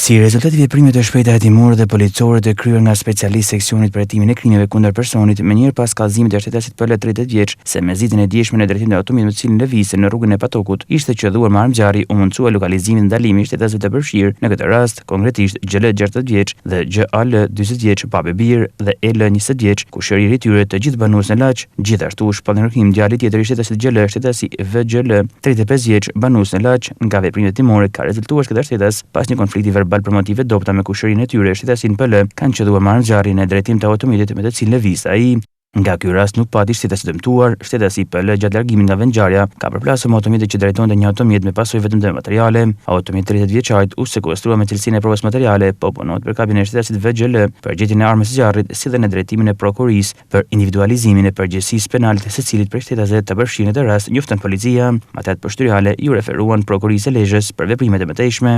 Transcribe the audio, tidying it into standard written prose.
Si rezultati i veprimeve të shpejta hetimore dhe policore të kryer nga specialistë seksionit për hetimin e krimeve kundër personit, menjëherë pas kallëzimit të shtetasit PL 30 vjeç se me zitjen e dijshme në drejtim të automjetit me të cilin lëvizte në rrugën e Patokut, ishte qelluar me armëngjarri, u mundsua lokalizimin dhe ndalimin e shtetasëve të përfshirë, në këtë rast konkretisht GL 60 vjeç dhe GAL 40 vjeç, Babe Bir dhe EL 20 vjeç, ku shëriri tyre të gjithë banues në Laç. Gjithashtu shpallën krim djali tjetër i shtetasit GL, shtetasi VGL 35 vjeç, banues në Laç. Nga veprimet hetimore ka rezultuar se këta shtetas pas një konflikti verbal për motive dobta me kushërinë e tyre, shtetasin PL kanë qelluar me armëngjarrin në drejtim të automjetit me të cilin lëvizte ai. Nga ky rast nuk pati shtetasi dëmtuar. Shtetasi PL gjatë largimit nga vendngjarja ka përplasur me automjetin që drejtonte një automjet me pasojë vetëm të materiale. Automjeti 30 vjeçarit u sekuestrua me cilësinë e provës materiale, po punohet për kapjen e shtetasit VGL për gjetjen e armës së zjarrit, si dhe në drejtimin e prokurisë për individualizimin e përgjegjësisë penale të secilit prej shtetasëve të përfshirë në të rast njofton policia. Matat poshtyriale ju referuan prokurisë së Lezhës për veprimet e mëtejshme.